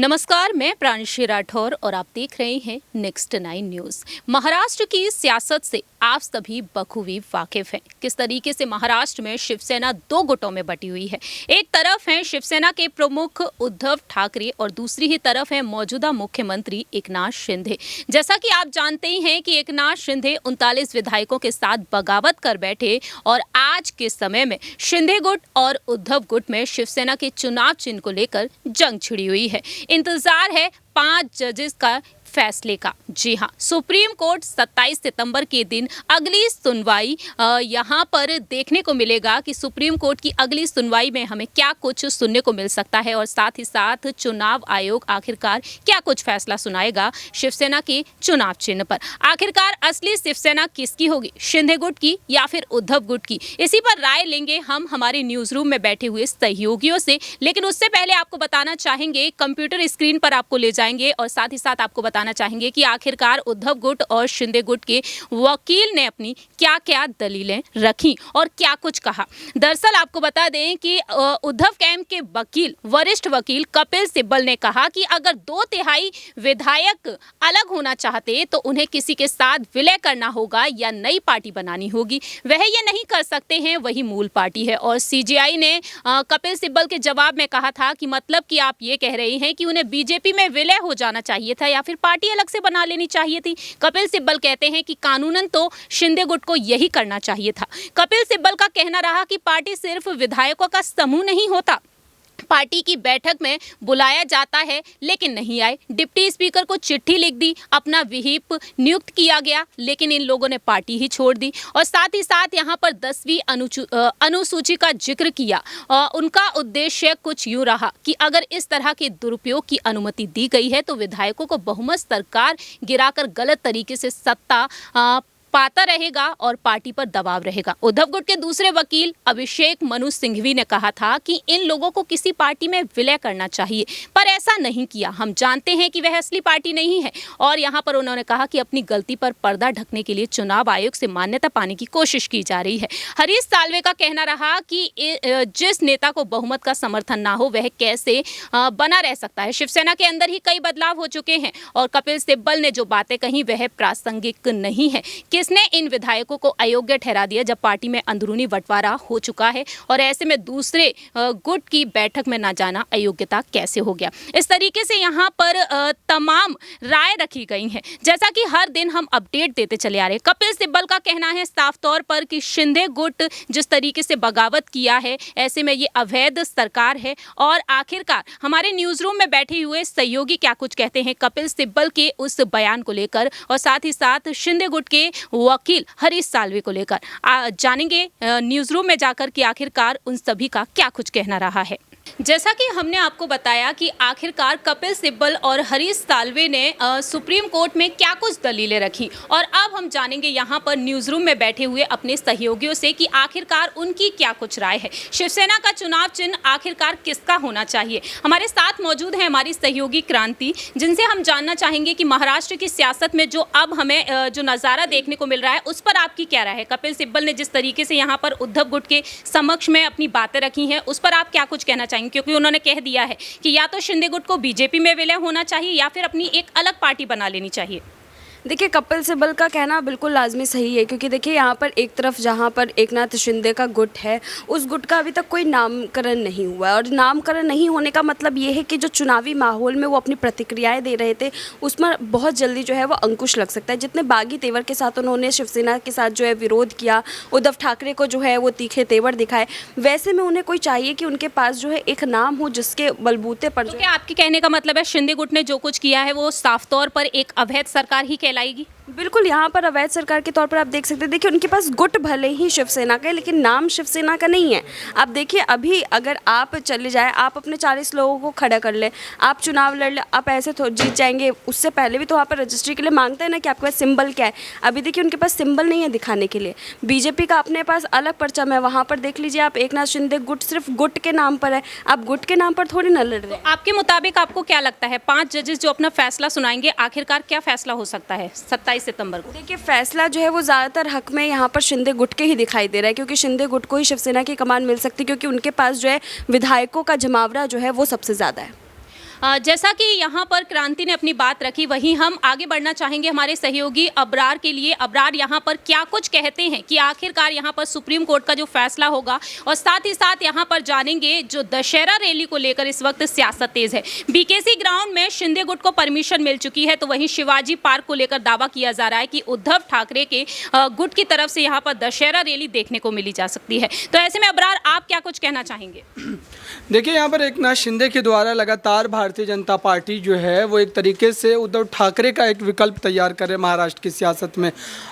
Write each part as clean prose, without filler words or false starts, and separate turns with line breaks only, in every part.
नमस्कार, मैं प्रांशी राठौर और आप देख रहे हैं नेक्स्ट 9 न्यूज। महाराष्ट्र की सियासत से आप सभी बखूबी वाकिफ हैं। किस तरीके से महाराष्ट्र में शिवसेना दो गुटों में बटी हुई है। एक तरफ है शिवसेना के प्रमुख उद्धव ठाकरे और दूसरी ही तरफ है मौजूदा मुख्यमंत्री एकनाथ शिंदे। जैसा कि आप जानते ही हैं कि एकनाथ शिंदे 39 विधायकों के साथ बगावत कर बैठे और आज के समय में शिंदे गुट और उद्धव गुट में शिवसेना के चुनाव चिन्ह को लेकर जंग छिड़ी हुई है। इंतजार है 5 जजेस का फैसले का। जी हां, सुप्रीम कोर्ट 27 सितंबर के दिन अगली सुनवाई यहां पर देखने को मिलेगा कि सुप्रीम कोर्ट की अगली सुनवाई में हमें क्या कुछ सुनने को मिल सकता है और साथ ही साथ चुनाव आयोग आखिरकार क्या कुछ फैसला सुनाएगा शिवसेना के चुनाव चिन्ह पर। आखिरकार असली शिवसेना किसकी होगी, शिंदे गुट की या फिर उद्धव गुट की? इसी पर राय लेंगे हम हमारे न्यूज रूम में बैठे हुए सहयोगियों से। लेकिन उससे पहले आपको बताना चाहेंगे, कंप्यूटर स्क्रीन पर आपको ले जाएंगे और साथ ही साथ आपको बताना चाहेंगे कि आखिरकार उद्धव गुट और शिंदे गुट के वकील ने अपनी क्या क्या दलीलें रखी और क्या कुछ कहा। दरअसल आपको बता दें कि उद्धव कैंप के वकील, वरिष्ठ वकील कपिल सिब्बल ने कहा कि अगर 2/3 विधायक अलग होना चाहते तो उन्हें किसी के साथ विलय करना होगा या नई पार्टी बनानी होगी। वह ये नहीं कर सकते हैं, वही मूल पार्टी है। और सीजेआई ने कपिल सिब्बल के जवाब में कहा था कि मतलब कि आप ये कह रहे हैं कि उन्हें बीजेपी में विलय हो जाना चाहिए था या फिर पार्टी अलग से बना लेनी चाहिए थी। कपिल सिब्बल कहते हैं कि कानूनन तो शिंदे गुट को यही करना चाहिए था। कपिल सिब्बल का कहना रहा कि पार्टी सिर्फ विधायकों का समूह नहीं होता, पार्टी की बैठक में बुलाया जाता है लेकिन नहीं आए। डिप्टी स्पीकर को चिट्ठी लिख दी, अपना विहिप नियुक्त किया गया लेकिन इन लोगों ने पार्टी ही छोड़ दी। और साथ ही साथ यहाँ पर 10वीं अनुसूची का जिक्र किया। उनका उद्देश्य कुछ यूं रहा कि अगर इस तरह के दुरुपयोग की अनुमति दी गई है तो विधायकों को बहुमत सरकार गिराकर गलत तरीके से सत्ता पाता रहेगा और पार्टी पर दबाव रहेगा। उद्धव गुट के दूसरे वकील अभिषेक मनु सिंघवी ने कहा था कि इन लोगों को किसी पार्टी में विलय करना चाहिए, पर ऐसा नहीं किया। हम जानते हैं कि वह असली पार्टी नहीं है। और यहाँ पर उन्होंने कहा कि अपनी गलती पर पर्दा ढकने के लिए चुनाव आयोग से मान्यता पाने की कोशिश की जा रही है। हरीश साल्वे का कहना रहा कि जिस नेता को बहुमत का समर्थन ना हो वह कैसे बना रह सकता है। शिवसेना के अंदर ही कई बदलाव हो चुके हैं और कपिल सिब्बल ने जो बातें कही वह प्रासंगिक नहीं है। किसने इन विधायकों को अयोग्य ठहरा दिया जब पार्टी में अंदरूनी बंटवारा हो चुका है और ऐसे में दूसरे गुट की बैठक में ना जाना अयोग्यता कैसे हो गया। इस तरीके से यहाँ पर तमाम राय रखी गई हैं। जैसा कि हर दिन हम अपडेट देते चले आ रहे हैं। कपिल सिब्बल का कहना है साफ तौर पर कि शिंदे गुट जिस तरीके से बगावत किया है ऐसे में ये अवैध सरकार है। और आखिरकार हमारे न्यूज रूम में बैठे हुए सहयोगी क्या कुछ कहते हैं कपिल सिब्बल के उस बयान को लेकर और साथ ही साथ शिंदे गुट के वकील हरीश साल्वे को लेकर जानेंगे न्यूज रूम में जाकर कि आखिरकार उन सभी का क्या कुछ कहना रहा है। जैसा कि हमने आपको बताया कि आखिरकार कपिल सिब्बल और हरीश साल्वे ने सुप्रीम कोर्ट में क्या कुछ दलीलें रखी और अब हम जानेंगे यहाँ पर न्यूज रूम में बैठे हुए अपने सहयोगियों से कि आखिरकार उनकी क्या कुछ राय है। शिवसेना का चुनाव चिन्ह आखिरकार किसका होना चाहिए। हमारे साथ मौजूद है हमारी सहयोगी क्रांति, जिनसे हम जानना चाहेंगे कि महाराष्ट्र की सियासत में जो अब हमें जो नज़ारा देखने को मिल रहा है उस पर आपकी क्या राय है। कपिल सिब्बल ने जिस तरीके से यहाँ पर उद्धव गुट के समक्ष में अपनी बातें रखी हैं उस पर आप क्या कुछ कहना चाहेंगे, क्योंकि उन्होंने कह दिया है कि या तो शिंदे गुट को बीजेपी में विलय होना चाहिए या फिर अपनी एक अलग पार्टी बना लेनी चाहिए।
देखिए, कपिल सिब्बल का कहना बिल्कुल लाजमी सही है क्योंकि देखिए यहाँ पर एक तरफ जहाँ पर एकनाथ शिंदे का गुट है उस गुट का अभी तक कोई नामकरण नहीं हुआ है और नामकरण नहीं होने का मतलब ये है कि जो चुनावी माहौल में वो अपनी प्रतिक्रियाएं दे रहे थे उसमें बहुत जल्दी जो है वो अंकुश लग सकता है। जितने बागी तेवर के साथ उन्होंने शिवसेना के साथ जो है विरोध किया, उद्धव ठाकरे को जो है वो तीखे तेवर दिखाए, वैसे में उन्हें कोई चाहिए कि उनके पास जो है एक नाम हो जिसके बलबूते पर
तो क्या आपके कहने का मतलब है शिंदे गुट ने जो कुछ किया है वो साफ तौर पर एक अवैध सरकार ही कहलाएगी?
बिल्कुल, यहाँ पर अवैध सरकार के तौर पर आप देख सकते हैं। देखिए, उनके पास गुट भले ही शिवसेना का है लेकिन नाम शिवसेना का नहीं है। आप देखिए, अभी अगर आप चले जाए, आप अपने 40 लोगों को खड़ा कर ले, आप चुनाव लड़ ले, आप ऐसे तो जीत जाएंगे। उससे पहले भी तो वहाँ पर रजिस्ट्री के लिए मांगते हैं ना कि आपके पास सिंबल क्या है। अभी देखिए उनके पास सिंबल नहीं है दिखाने के लिए। बीजेपी का अपने पास अलग परचम है, वहाँ पर देख लीजिए आप, एकनाथ शिंदे गुट सिर्फ गुट के नाम पर है। आप गुट के नाम पर थोड़ी ना लड़ रहे हैं।
आपके मुताबिक आपको क्या लगता है 5 जजेस जो अपना फैसला सुनाएंगे आखिरकार क्या फैसला हो सकता है 27 सितंबर को?
देखिए, फैसला जो है वो ज़्यादातर हक में यहाँ पर शिंदे गुट के ही दिखाई दे रहा है क्योंकि शिंदे गुट को ही शिवसेना की कमान मिल सकती है क्योंकि उनके पास जो है विधायकों का जमावड़ा जो है वो सबसे ज़्यादा है।
जैसा कि यहाँ पर क्रांति ने अपनी बात रखी, वहीं हम आगे बढ़ना चाहेंगे हमारे सहयोगी अबरार के लिए। अबरार, यहाँ पर क्या कुछ कहते हैं कि आखिरकार यहाँ पर सुप्रीम कोर्ट का जो फैसला होगा, और साथ ही साथ यहाँ पर जानेंगे जो दशहरा रैली को लेकर इस वक्त सियासत तेज है। बीकेसी ग्राउंड में शिंदे गुट को परमिशन मिल चुकी है, तो वहीं शिवाजी पार्क को लेकर दावा किया जा रहा है कि उद्धव ठाकरे के गुट की तरफ से यहाँ पर दशहरा रैली देखने को मिली जा सकती है। तो ऐसे में अबरार, आप क्या कुछ कहना चाहेंगे?
देखिए, यहाँ पर एकनाथ शिंदे के द्वारा लगातार भारतीय जनता पार्टी जो है वो एक तरीके से उद्धव ठाकरे का एक विकल्प तैयार करे महाराष्ट्र की सियासत में,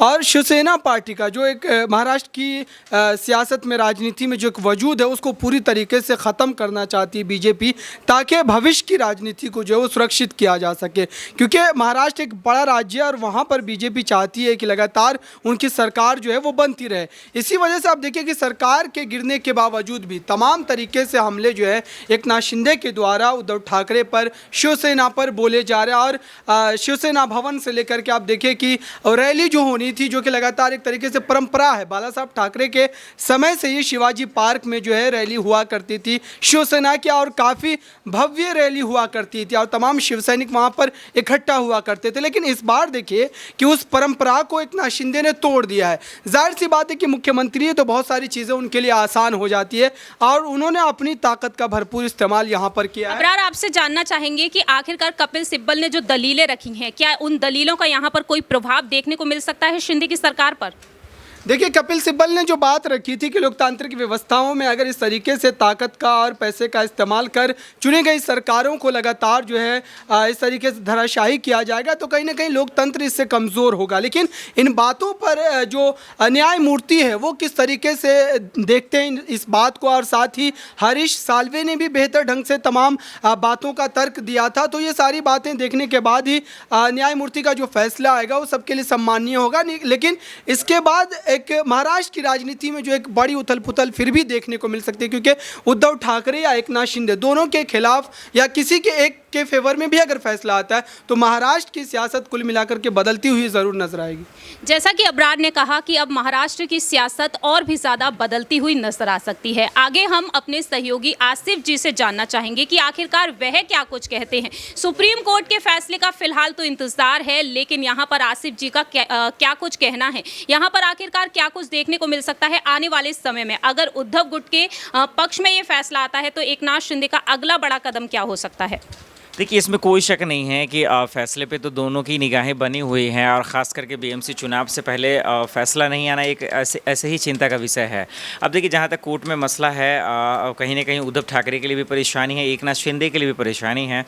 और शिवसेना पार्टी का जो एक महाराष्ट्र की सियासत में, राजनीति में जो एक वजूद है उसको पूरी तरीके से ख़त्म करना चाहती है बीजेपी, ताकि भविष्य की राजनीति को जो है वो सुरक्षित किया जा सके। क्योंकि महाराष्ट्र एक बड़ा राज्य है और वहाँ पर बीजेपी चाहती है कि लगातार उनकी सरकार जो है वो बनती रहे। इसी वजह से आप देखिए कि सरकार के गिरने के बावजूद भी तमाम तरीके से हमले जो है एकनाथ शिंदे के द्वारा उद्धव ठाकरे पर, शिवसेना पर बोले जा रहे हैं। और शिवसेना भवन से लेकर के आप देखिए कि रैली जो होनी थी, जो कि लगातार एक तरीके से परंपरा है, बाला साहब ठाकरे के समय से ही शिवाजी पार्क में जो है रैली हुआ करती थी शिवसेना की, और काफ़ी भव्य रैली हुआ करती थी और तमाम शिवसैनिक वहाँ पर इकट्ठा हुआ करते थे। लेकिन इस बार देखिए कि उस परंपरा को एकनाथ शिंदे ने तोड़ दिया है। जाहिर सी बात है कि मुख्यमंत्री है तो बहुत सारी चीज़ें उनके लिए आसान हो जाती है, और उन्होंने अपनी ताकत का भरपूर इस्तेमाल यहाँ पर किया है।
अबरार, आपसे जानना चाहेंगे कि आखिरकार कपिल सिब्बल ने जो दलीलें रखी हैं, क्या उन दलीलों का यहाँ पर कोई प्रभाव देखने को मिल सकता है शिंदे की सरकार पर?
देखिए, कपिल सिब्बल ने जो बात रखी थी कि लोकतांत्रिक व्यवस्थाओं में अगर इस तरीके से ताकत का और पैसे का इस्तेमाल कर चुनी गई सरकारों को लगातार जो है इस तरीके से धराशायी किया जाएगा, तो कहीं ना कहीं लोकतंत्र इससे कमज़ोर होगा। लेकिन इन बातों पर जो न्यायमूर्ति है वो किस तरीके से देखते हैं इस बात को, और साथ ही हरीश साल्वे ने भी बेहतर ढंग से तमाम बातों का तर्क दिया था। तो ये सारी बातें देखने के बाद ही न्यायमूर्ति का जो फैसला आएगा वो सबके लिए सम्माननीय होगा। लेकिन इसके बाद एक महाराष्ट्र की राजनीति में जो एक बड़ी उथल पुथल फिर भी देखने को मिल सकती है, क्योंकि उद्धव ठाकरे या एकनाथ शिंदे दोनों के खिलाफ या किसी के एक के फेवर में भी अगर फैसला आता है तो महाराष्ट्र की सियासत कुल मिलाकर के बदलती हुई जरूर नजर आएगी।
जैसा कि अबरार ने कहा कि अब महाराष्ट्र की सियासत और भी ज्यादा बदलती हुई नजर आ सकती है। आगे हम अपने सहयोगी आसिफ जी से जानना चाहेंगे कि आखिरकार वह क्या कुछ कहते हैं। सुप्रीम कोर्ट के फैसले का फिलहाल तो इंतजार है, लेकिन यहाँ पर आसिफ जी का क्या कुछ कहना है, यहाँ पर आखिरकार क्या कुछ देखने को मिल सकता है आने वाले समय में। अगर उद्धव गुट के पक्ष में ये फैसला आता है तो एकनाथ शिंदे का अगला बड़ा कदम क्या हो सकता है?
देखिए, इसमें कोई शक नहीं है कि फैसले पे तो दोनों की निगाहें बनी हुई हैं, और ख़ास करके बीएमसी चुनाव से पहले फैसला नहीं आना एक ऐसे ही चिंता का विषय है। अब देखिए, जहाँ तक कोर्ट में मसला है, कहीं ना कहीं उद्धव ठाकरे के लिए भी परेशानी है, एकनाथ शिंदे के लिए भी परेशानी है,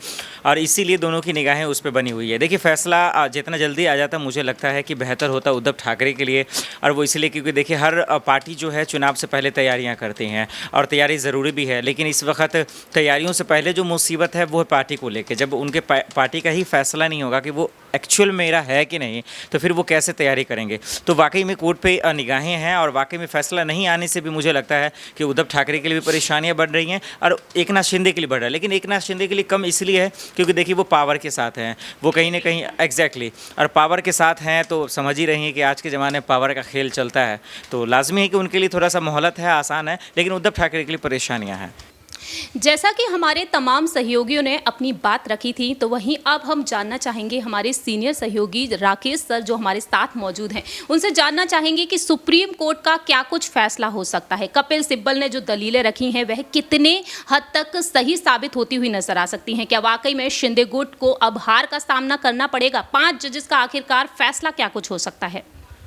और इसीलिए दोनों की निगाहें उस पर बनी हुई है। देखिए, फैसला जितना जल्दी आ जाता मुझे लगता है कि बेहतर होता उद्धव ठाकरे के लिए, और वो इसलिए क्योंकि देखिए हर पार्टी जो है चुनाव से पहले तैयारियाँ करती हैं, और तैयारी ज़रूरी भी है। लेकिन इस वक्त तैयारियों से पहले जो मुसीबत है वो है पार्टी को लेकर। जब उनके पार्टी का ही फैसला नहीं होगा कि वो एक्चुअल मेरा है कि नहीं, तो फिर वो कैसे तैयारी करेंगे। तो वाकई में कोर्ट पे निगाहें हैं, और वाकई में फैसला नहीं आने से भी मुझे लगता है कि उद्धव ठाकरे के लिए भी परेशानियां बढ़ रही हैं और एकनाथ शिंदे के लिए बढ़ रहा है। लेकिन एकनाथ शिंदे के लिए कम इसलिए है क्योंकि देखिए वो पावर के साथ हैं, वो कहीं ना कहीं एग्जैक्टली और पावर के साथ हैं, तो समझ ही रही हैं कि आज के ज़माने में पावर का खेल चलता है, तो लाजमी है कि उनके लिए थोड़ा सा मोहलत है, आसान है। लेकिन उद्धव ठाकरे के लिए परेशानियाँ हैं।
जैसा कि हमारे तमाम सहयोगियों ने अपनी बात रखी थी, तो वहीं अब हम जानना चाहेंगे हमारे सीनियर सहयोगी राकेश सर जो हमारे साथ मौजूद हैं, उनसे जानना चाहेंगे कि सुप्रीम कोर्ट का क्या कुछ फैसला हो सकता है। कपिल सिब्बल ने जो दलीलें रखी हैं वह कितने हद तक सही साबित होती हुई नजर आ सकती हैं। क्या वाकई में शिंदे गुट को अब हार का सामना करना पड़ेगा? 5 जजेस का आखिरकार फैसला क्या कुछ हो सकता है?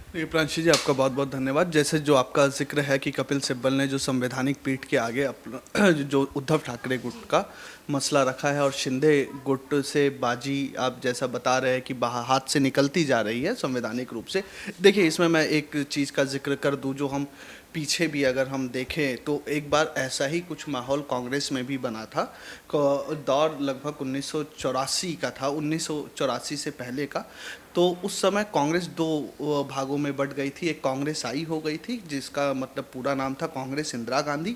देखिए प्रांशी जी, आपका बहुत बहुत धन्यवाद। जैसे जो आपका जिक्र है कि कपिल सिब्बल ने जो संवैधानिक पीठ के आगे अपना जो उद्धव ठाकरे गुट का मसला रखा है, और शिंदे गुट से बाजी आप जैसा बता रहे हैं कि हाथ से निकलती जा रही है संवैधानिक रूप से। देखिए, इसमें मैं एक चीज़ का जिक्र कर दूं, जो हम पीछे भी अगर हम देखें तो एक बार ऐसा ही कुछ माहौल कांग्रेस में भी बना था। दौर लगभग 1984 का था, 1984 से पहले का। तो उस समय कांग्रेस 2 भागों में बट गई थी। एक कांग्रेस आई हो गई थी, जिसका मतलब पूरा नाम था कांग्रेस इंदिरा गांधी,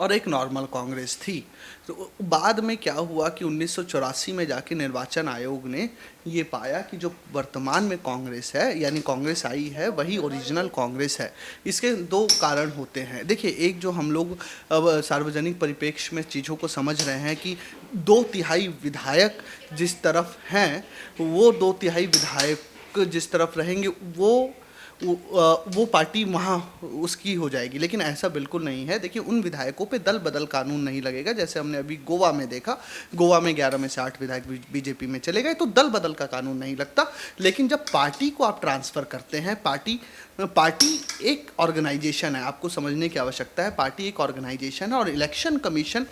और एक नॉर्मल कांग्रेस थी। तो बाद में क्या हुआ कि 1984 में जाके निर्वाचन आयोग ने ये पाया कि जो वर्तमान में कांग्रेस है, यानी कांग्रेस आई है, वही ओरिजिनल कांग्रेस है। इसके दो कारण होते हैं। देखिए, एक जो हम लोग अब सार्वजनिक परिप्रेक्ष्य में चीज़ों को समझ रहे हैं कि 2/3 विधायक जिस तरफ हैं, वो 2/3 विधायक जिस तरफ रहेंगे वो पार्टी वहाँ उसकी हो जाएगी, लेकिन ऐसा बिल्कुल नहीं है। देखिए, उन विधायकों पे दल बदल कानून नहीं लगेगा, जैसे हमने अभी गोवा में देखा। गोवा में 11 में से 8 विधायक बीजेपी में चले गए, तो दल बदल का कानून नहीं लगता। लेकिन जब पार्टी को आप ट्रांसफ़र करते हैं, पार्टी एक ऑर्गेनाइजेशन है, आपको समझने की आवश्यकता है। पार्टी एक ऑर्गेनाइजेशन है और इलेक्शन कमीशन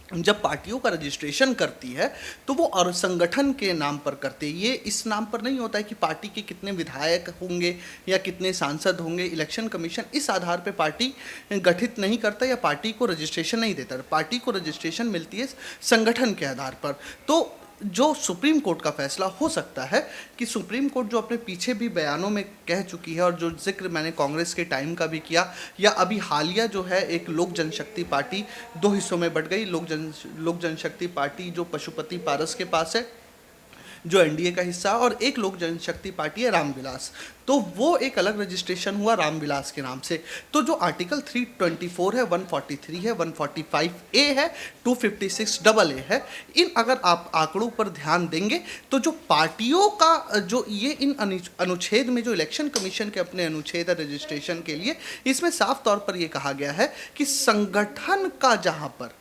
जब पार्टियों का रजिस्ट्रेशन करती है तो वो और संगठन के नाम पर करते हैं। ये इस नाम पर नहीं होता है कि पार्टी के कितने विधायक होंगे या कितने सांसद होंगे। इलेक्शन कमीशन इस आधार पे पार्टी गठित नहीं करता या पार्टी को रजिस्ट्रेशन नहीं देता। पार्टी को रजिस्ट्रेशन मिलती है संगठन के आधार पर। तो जो सुप्रीम कोर्ट का फैसला हो सकता है कि सुप्रीम कोर्ट जो अपने पीछे भी बयानों में कह चुकी है और जो जिक्र मैंने कांग्रेस के टाइम का भी किया, या अभी हालिया जो है एक लोक जनशक्ति पार्टी 2 हिस्सों में बट गई। लोक जनशक्ति पार्टी जो पशुपति पारस के पास है, जो एनडीए का हिस्सा, और एक लोक जनशक्ति पार्टी है रामविलास, तो वो एक अलग रजिस्ट्रेशन हुआ रामविलास के नाम से। तो जो आर्टिकल 324 है, 143 है, 145A है, 256AA है, इन अगर आप आंकड़ों पर ध्यान देंगे तो जो पार्टियों का जो ये इन अनुच्छेद में जो इलेक्शन कमीशन के अपने अनुच्छेद है रजिस्ट्रेशन के लिए, इसमें साफ तौर पर ये कहा गया है कि संगठन का जहाँ पर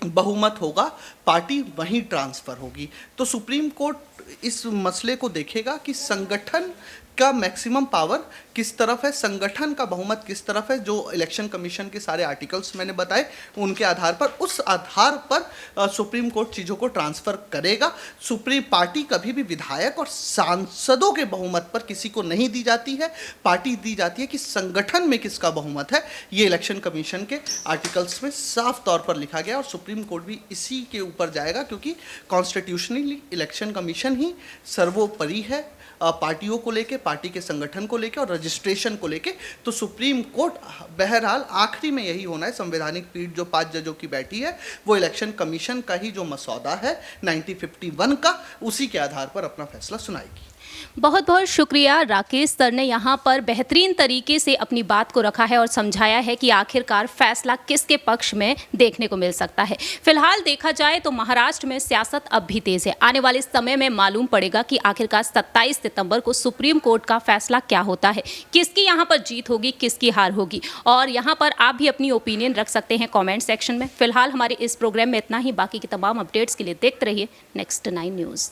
बहुमत होगा, पार्टी वहीं ट्रांसफ़र होगी। तो सुप्रीम कोर्ट इस मसले को देखेगा कि संगठन का मैक्सिमम पावर किस तरफ है, संगठन का बहुमत किस तरफ है। जो इलेक्शन कमीशन के सारे आर्टिकल्स मैंने बताए, उनके आधार पर, उस आधार पर सुप्रीम कोर्ट चीज़ों को ट्रांसफ़र करेगा। सुप्रीम पार्टी कभी भी विधायक और सांसदों के बहुमत पर किसी को नहीं दी जाती है। पार्टी दी जाती है कि संगठन में किसका बहुमत है। ये इलेक्शन कमीशन के आर्टिकल्स में साफ तौर पर लिखा गया और सुप्रीम कोर्ट भी इसी के ऊपर जाएगा, क्योंकि कॉन्स्टिट्यूशनली इलेक्शन कमीशन ही सर्वोपरि है पार्टियों को लेके, पार्टी के संगठन को लेके और रजिस्ट्रेशन को लेके। तो सुप्रीम कोर्ट बहरहाल आखिरी में यही होना है। संवैधानिक पीठ जो 5 जजों की बैठी है, वो इलेक्शन कमीशन का ही जो मसौदा है 1951 का, उसी के आधार पर अपना फैसला सुनाएगी।
बहुत बहुत शुक्रिया। राकेश सर ने यहाँ पर बेहतरीन तरीके से अपनी बात को रखा है और समझाया है कि आखिरकार फैसला किसके पक्ष में देखने को मिल सकता है। फिलहाल देखा जाए तो महाराष्ट्र में सियासत अब भी तेज है। आने वाले समय में मालूम पड़ेगा कि आखिरकार 27 सितंबर को सुप्रीम कोर्ट का फैसला क्या होता है, किसकी यहाँ पर जीत होगी, किसकी हार होगी। और यहाँ पर आप भी अपनी ओपिनियन रख सकते हैं कॉमेंट सेक्शन में। फिलहाल हमारे इस प्रोग्राम में इतना ही। बाकी की तमाम अपडेट्स के लिए देखते रहिए नेक्स्ट 9 न्यूज़।